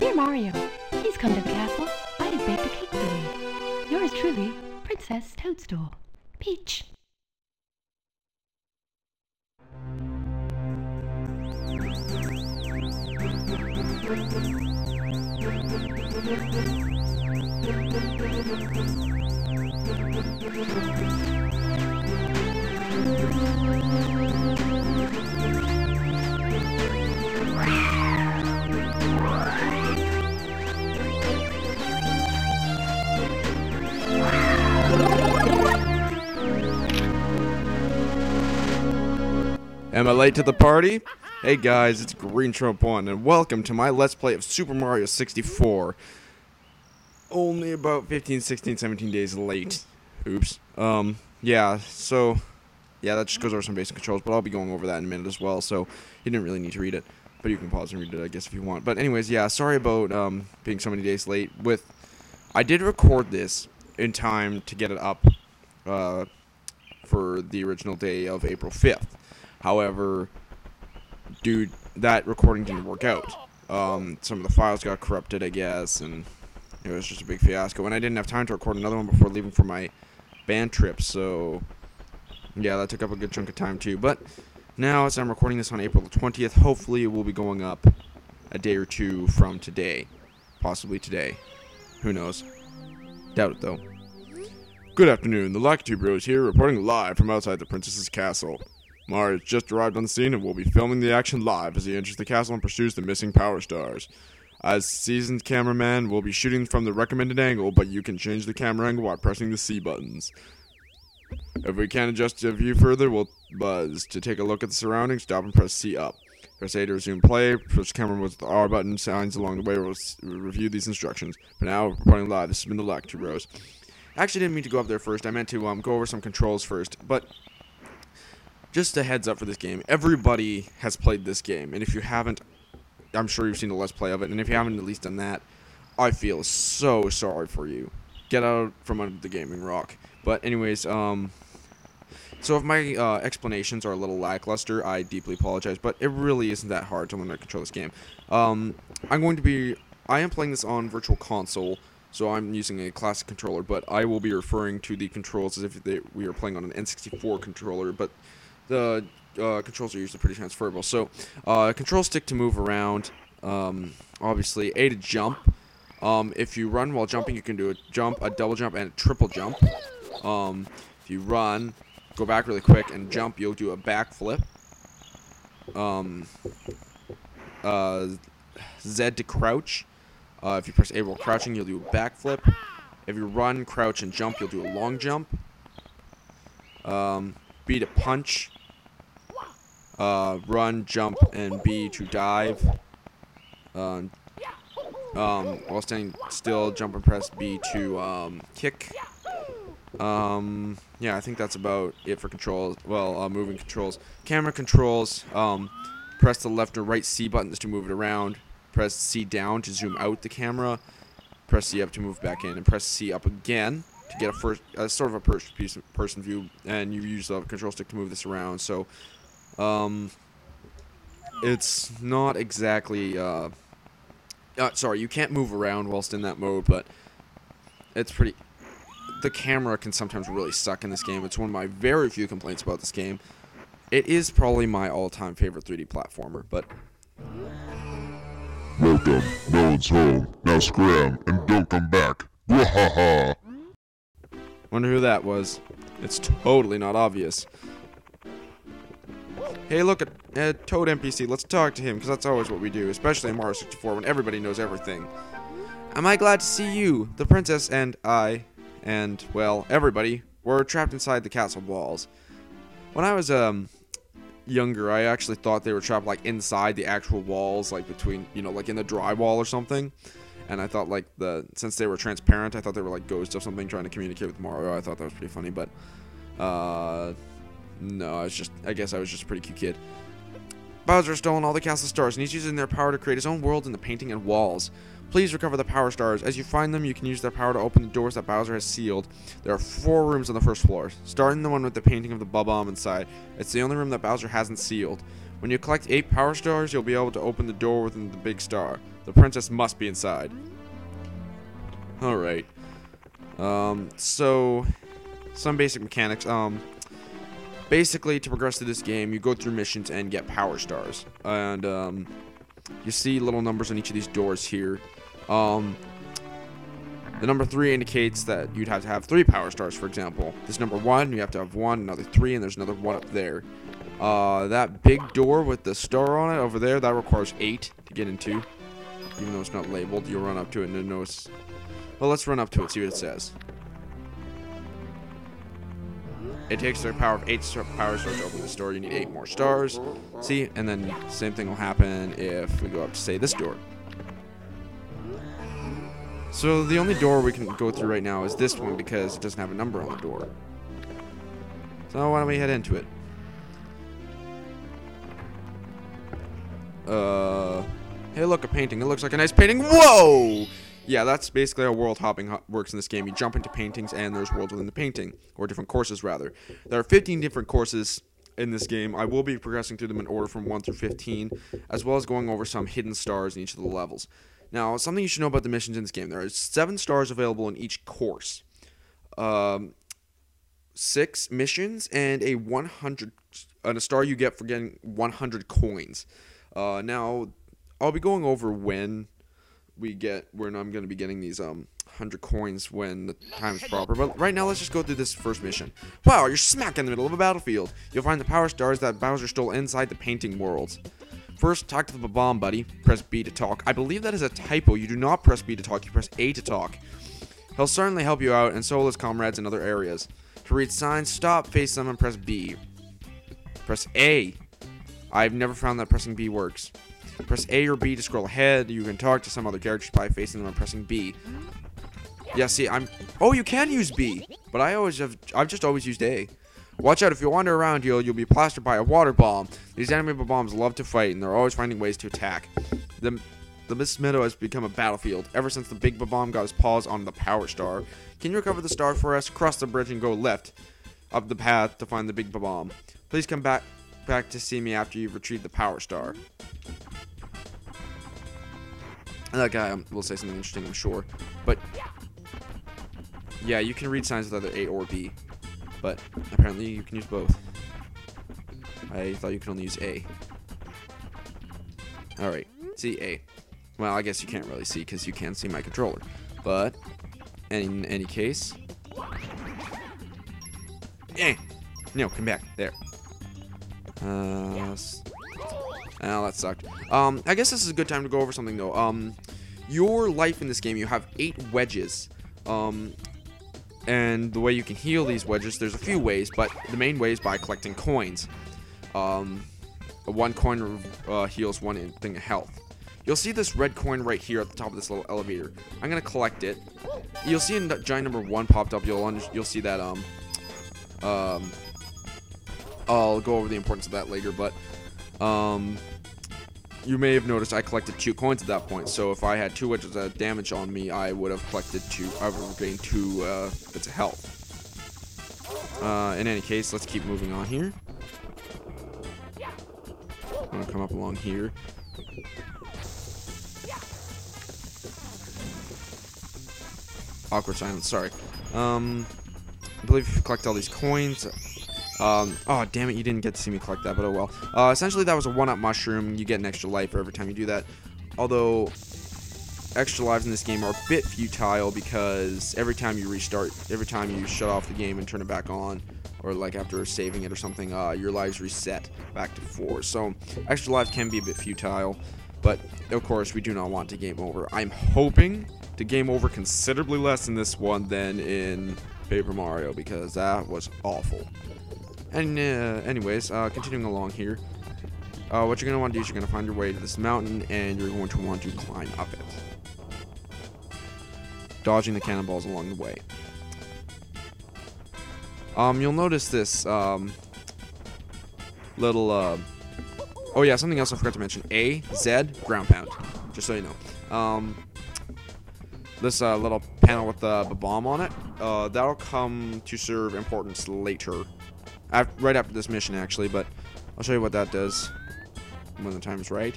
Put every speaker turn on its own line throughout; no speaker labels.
Dear Mario, please come to the castle. I have baked a cake for you. Yours truly, Princess Toadstool. Peach.
Am I late to the party? Hey guys, it's Green Trump 1 and welcome to my Let's Play of Super Mario 64. Only about 15, 16, 17 days late. Oops. Yeah, that just goes over some basic controls, but I'll be going over that in a minute as well, so you didn't really need to read it. But you can pause and read it, I guess, if you want. But anyways, yeah, sorry about being so many days late. I did record this in time to get it up for the original day of April 5th. However, dude, that recording didn't work out. Some of the files got corrupted, I guess, and it was just a big fiasco. And I didn't have time to record another one before leaving for my band trip, so yeah, that took up a good chunk of time too. But now, as I'm recording this on April the 20th, hopefully it will be going up a day or two from today. Possibly today. Who knows? Doubt it, though. Good afternoon, the Lakitu Bros here, reporting live from outside the princess's castle. Mario has just arrived on the scene and will be filming the action live as he enters the castle and pursues the missing Power Stars. As seasoned cameraman, we'll be shooting from the recommended angle, but you can change the camera angle by pressing the C buttons. If we can't adjust the view further, we'll buzz. To take a look at the surroundings, stop and press C up. Press A to resume play, push camera with the R button, signs along the way, we'll review these instructions. For now, reporting live, this has been the Lakitu Bros. I actually didn't mean to go up there first, I meant to go over some controls first, but just a heads up for this game, everybody has played this game, and if you haven't, I'm sure you've seen a Let's Play of it, and if you haven't at least done that, I feel so sorry for you. Get out from under the gaming rock. But anyways, so if my explanations are a little lackluster, I deeply apologize, but it really isn't that hard to learn how to control this game. I am playing this on Virtual Console, so I'm using a classic controller, but I will be referring to the controls as if we are playing on an N64 controller, but the controls are usually pretty transferable. So, control stick to move around, obviously, A to jump. If you run while jumping, you can do a jump, a double jump, and a triple jump. If you run, go back really quick, and jump, you'll do a backflip. Z to crouch. If you press A while crouching, you'll do a backflip. If you run, crouch, and jump, you'll do a long jump. B to punch. Run, jump, and B to dive. While standing still, jump and press B to kick. Yeah, I think that's about it for controls. Well, moving controls. Camera controls. Press the left or right C buttons to move it around. Press C down to zoom out the camera. Press C up to move back in, and press C up again to get a sort of a person view. And you use the control stick to move this around. So, it's not exactly. Sorry, you can't move around whilst in that mode, but it's pretty. The camera can sometimes really suck in this game. It's one of my very few complaints about this game. It is probably my all-time favorite 3D platformer, but.
Welcome, no one's home. Now scram and don't come back. Wahaha!
Wonder who that was. It's totally not obvious. Hey, look at Toad NPC. Let's talk to him, because that's always what we do, especially in Mario 64 when everybody knows everything. Am I glad to see you? The princess and I, and, well, everybody, were trapped inside the castle walls. When I was, younger, I actually thought they were trapped, like, inside the actual walls, like, between, you know, like, in the drywall or something. And I thought, like, since they were transparent, I thought they were, like, ghosts of something trying to communicate with Mario. I thought that was pretty funny, but, no, I guess I was just a pretty cute kid. Bowser has stolen all the castle stars, and he's using their power to create his own world in the painting and walls. Please recover the power stars. As you find them, you can use their power to open the doors that Bowser has sealed. There are 4 rooms on the first floor, starting the one with the painting of the Bob-omb inside. It's the only room that Bowser hasn't sealed. When you collect 8 power stars, you'll be able to open the door within the big star. The princess must be inside. Alright. So, some basic mechanics. Basically, to progress through this game, you go through missions and get power stars. And, you see little numbers on each of these doors here. The number 3 indicates that you'd have to have 3 power stars, for example. This number 1, you have to have 1, another 3, and there's another 1 up there. That big door with the star on it over there, that requires 8 to get into. Even though it's not labeled, you'll run up to it and notice. Well, let's run up to it, see what it says. It takes the power of 8 power stars to open the door. You need 8 more stars. See? And then same thing will happen if we go up to, say, this door. So the only door we can go through right now is this one because it doesn't have a number on the door. So why don't we head into it? Hey, look, a painting. It looks like a nice painting. Whoa! Yeah, that's basically how world hopping works in this game. You jump into paintings, and there's worlds within the painting. Or different courses, rather. There are 15 different courses in this game. I will be progressing through them in order from 1 through 15, as well as going over some hidden stars in each of the levels. Now, something you should know about the missions in this game. There are 7 stars available in each course. 6 missions, and a star you get for getting 100 coins. Now, I'll be going over when I'm going to be getting these 100 coins when the time is proper. But right now, let's just go through this first mission. Wow, you're smack in the middle of a battlefield. You'll find the power stars that Bowser stole inside the painting worlds. First, talk to the Bob-omb, buddy. Press B to talk. I believe that is a typo. You do not press B to talk. You press A to talk. He'll certainly help you out, and so will his comrades in other areas. To read signs, stop, face them, and press B. Press A. I've never found that pressing B works. Press A or B to scroll ahead. You can talk to some other characters by facing them and pressing B. Yeah, see, oh, you can use B, but I've just always used A. Watch out, if you wander around, you'll be plastered by a water bomb. These enemy bombs love to fight, and they're always finding ways to attack. The Miss Meadow has become a battlefield ever since the big Bob-omb got his paws on the power star. Can you recover the star for us? Cross the bridge and go left up the path to find the big Bob-omb. Please come back to see me after you've retrieved the power star. That guy will say something interesting, I'm sure. But yeah, you can read signs with either A or B. But apparently you can use both. I thought you could only use A. Alright, see A. Well, I guess you can't really see because you can't see my controller. But in any case. No, come back. There. Oh, that sucked. I guess this is a good time to go over something, though. Your life in this game, you have 8 wedges. And the way you can heal these wedges, there's a few ways, but the main way is by collecting coins. 1 coin heals 1 thing of health. You'll see this red coin right here at the top of this little elevator. I'm gonna collect it. You'll see in giant number 1 popped up. You'll see that I'll go over the importance of that later, but you may have noticed I collected 2 coins at that point. So if I had 2 wedges of damage on me, I would have collected 2. I would have gained 2 bits of health. In any case, let's keep moving on here. I'm gonna come up along here. Awkward silence. Sorry. I believe if you collect all these coins. Oh, damn it, you didn't get to see me collect that, but oh well. Essentially, that was a 1-up mushroom. You get an extra life every time you do that. Although, extra lives in this game are a bit futile because every time you restart, every time you shut off the game and turn it back on, or like after saving it or something, your lives reset back to 4. So, extra lives can be a bit futile, but of course, we do not want to game over. I'm hoping to game over considerably less in this one than in Paper Mario, because that was awful. And anyways, continuing along here, what you're going to want to do is you're going to find your way to this mountain, and you're going to want to climb up it, dodging the cannonballs along the way. You'll notice this little oh yeah, something else I forgot to mention. A, Z, ground pound, just so you know. This little panel with the Bob-omb on it, that'll come to serve importance later. Right after this mission, actually, but I'll show you what that does. when the time is right.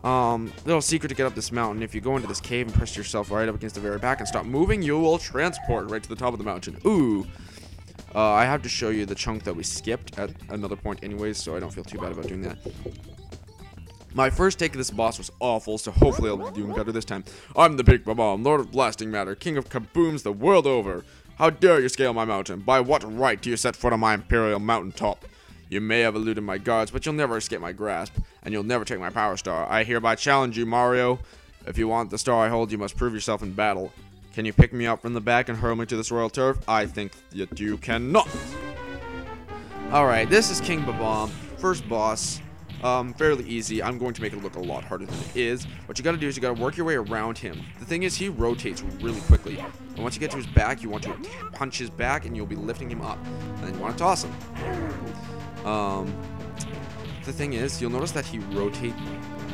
Little secret to get up this mountain: if you go into this cave and press yourself right up against the very back and stop moving, you will transport right to the top of the mountain. Ooh. I have to show you the chunk that we skipped at another point anyways, so I don't feel too bad about doing that. My first take of this boss was awful, so hopefully I'll be doing better this time. I'm the Big Bob-omb, Lord of Blasting Matter, King of Kabooms the world over. How dare you scale my mountain? By what right do you set foot on my imperial mountaintop? You may have eluded my guards, but you'll never escape my grasp, and you'll never take my power star. I hereby challenge you, Mario. If you want the star I hold, you must prove yourself in battle. Can you pick me up from the back and hurl me to this royal turf? I think that you cannot. Alright, this is King Bob-omb, first boss. Fairly easy. I'm going to make it look a lot harder than it is. What you gotta do is you gotta work your way around him. The thing is, he rotates really quickly. And once you get to his back, you want to punch his back and you'll be lifting him up. And then you want to toss him. The thing is, you'll notice that he rotates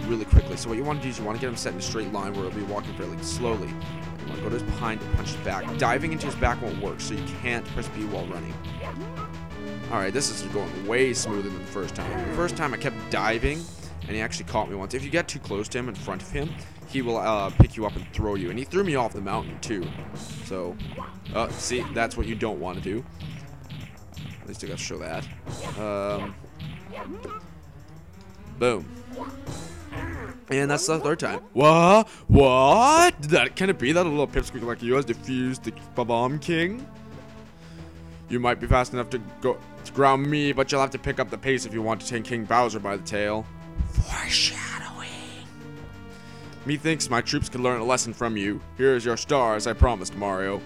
really quickly. So what you want to do is you want to get him set in a straight line where he'll be walking fairly slowly. You want to go to his behind and punch his back. Diving into his back won't work, so you can't press B while running. Alright, this is going way smoother than the first time. The first time I kept diving, and he actually caught me once. If you get too close to him in front of him, he will pick you up and throw you. And he threw me off the mountain, too. So, see, that's what you don't want to do. At least I got to show that. Boom. And that's the third time. What? What? Can it be that a little pipsqueak like you has defused the Bob-omb King? You might be fast enough to ground me, but you'll have to pick up the pace if you want to take King Bowser by the tail. Foreshadowing. Methinks my troops could learn a lesson from you. Here is your star, as I promised, Mario.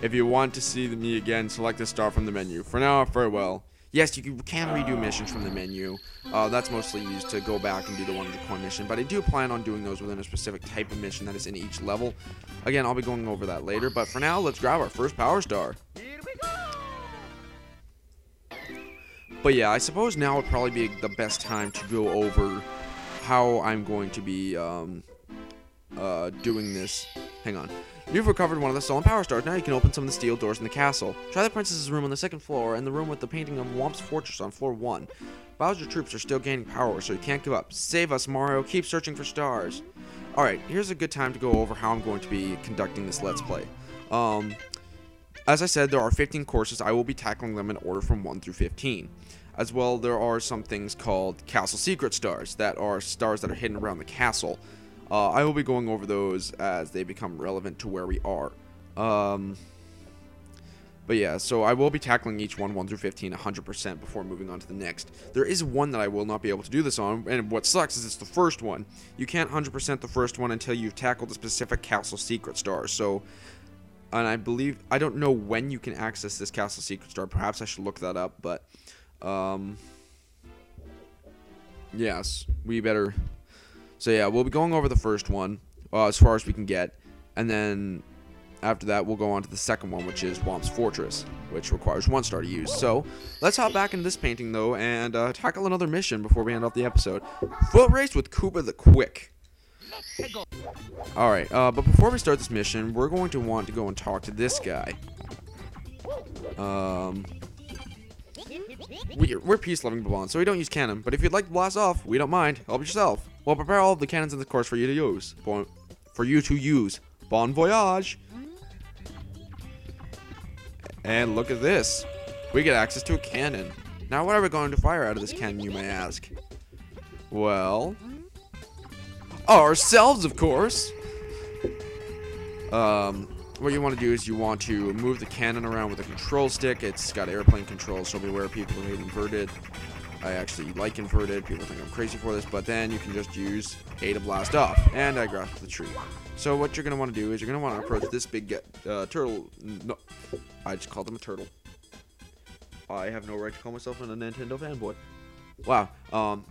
If you want to see me again, select the star from the menu. For now, farewell. Yes, you can redo missions from the menu. That's mostly used to go back and do the 100 coin mission, but I do plan on doing those within a specific type of mission that is in each level. Again, I'll be going over that later, but for now, let's grab our first power star. But yeah, I suppose now would probably be the best time to go over how I'm going to be doing this. Hang on. You've recovered one of the stolen power stars. Now you can open some of the steel doors in the castle. Try the princess's room on the 2nd floor and the room with the painting of Womp's fortress on floor 1. Bowser's troops are still gaining power, so you can't give up. Save us, Mario. Keep searching for stars. Alright, here's a good time to go over how I'm going to be conducting this Let's Play. As I said, there are 15 courses. I will be tackling them in order from 1 through 15. As well, there are some things called castle secret stars that are stars that are hidden around the castle. I will be going over those as they become relevant to where we are. But yeah, so I will be tackling each one 1 through 15 100% before moving on to the next. There is one that I will not be able to do this on, and what sucks is it's the first one. You can't 100% the first one until you've tackled the specific castle secret stars. So, and I don't know when you can access this castle secret star. Perhaps I should look that up, but yes, we better. So yeah, we'll be going over the first one as far as we can get, and then after that we'll go on to the second one, which is Womp's Fortress, which requires 1 star to use. So let's hop back into this painting though and tackle another mission before we end off the episode. Foot race with Koopa the Quick. Alright, but before we start this mission, we're going to want to go and talk to this guy. We're peace-loving Bob-omb, so we don't use cannon, but if you'd like to blast off, we don't mind. Help yourself. We'll prepare all of the cannons in the course for you to use. Bon voyage. And look at this. We get access to a cannon. Now, what are we going to fire out of this cannon, you may ask? Well, ourselves, of course. What you want to do is you want to move the cannon around with a control stick. It's got airplane controls, so beware people who hate inverted. I actually like inverted. People think I'm crazy for this, but then you can just use A to blast off. And I grasped the tree. So what you're going to want to do is you're going to want to approach this big turtle. No, I just called him a turtle. I have no right to call myself a Nintendo fanboy. Wow,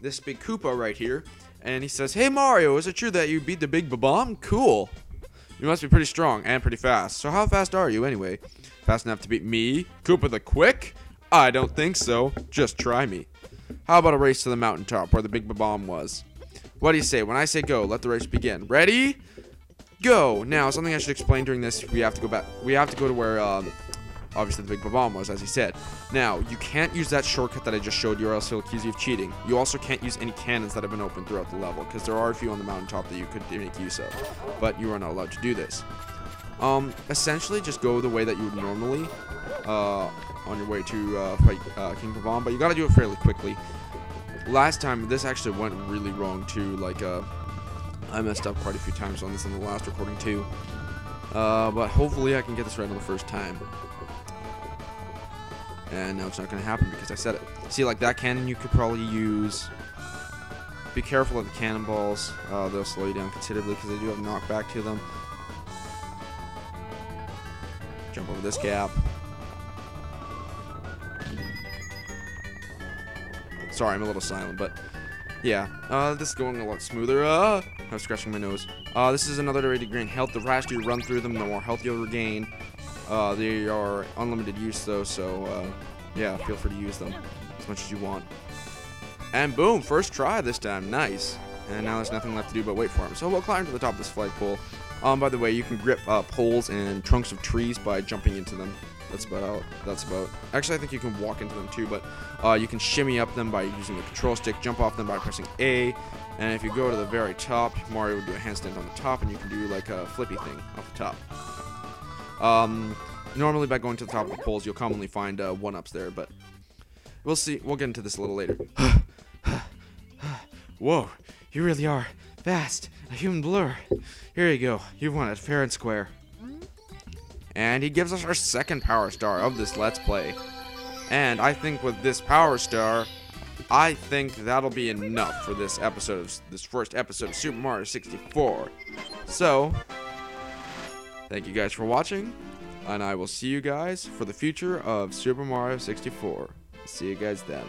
this big Koopa right here. And he says, "Hey Mario, is it true that you beat the Big Bob-omb? Cool. You must be pretty strong and pretty fast. So how fast are you anyway? Fast enough to beat me, Koopa the Quick? I don't think so. Just try me. How about a race to the mountaintop where the Big Bob-omb was? What do you say? When I say go, let the race begin. Ready? Go. Now, something I should explain during this, we have to go back. We have to go to where obviously the big Bob-omb was, as he said. Now, you can't use that shortcut that I just showed you, or else he'll accuse you of cheating. You also can't use any cannons that have been opened throughout the level, because there are a few on the mountaintop that you could make use of, but you are not allowed to do this. Essentially, just go the way that you would normally, on your way to fight King Bob-omb, but you gotta do it fairly quickly. Last time, this actually went really wrong too, like, I messed up quite a few times on this in the last recording too. But hopefully I can get this right on the first time. And now it's not going to happen because I said it. See, like that cannon you could probably use. Be careful of the cannonballs. They'll slow you down considerably because they do have knockback to them. Jump over this gap. Sorry, I'm a little silent, but yeah, this is going a lot smoother. I was scratching my nose. This is another way to gain health. The faster you run through them, the more health you'll regain. They are unlimited use though, so yeah, feel free to use them as much as you want. And boom, first try this time, nice. And now there's nothing left to do but wait for him. So we'll climb to the top of this flagpole. By the way, you can grip poles and trunks of trees by jumping into them. That's about. Actually, I think you can walk into them too, but you can shimmy up them by using the control stick, jump off them by pressing A, and if you go to the very top, Mario would do a handstand on the top, and you can do like a flippy thing off the top. Normally, by going to the top of the poles, you'll commonly find one-ups there, but we'll see. We'll get into this a little later. Whoa, you really are fast. A human blur. Here you go. You've won it fair and square. And he gives us our second power star of this Let's Play. And I think with this power star, I think that'll be enough for this first episode of Super Mario 64. So, thank you guys for watching, and I will see you guys for the future of Super Mario 64. See you guys then.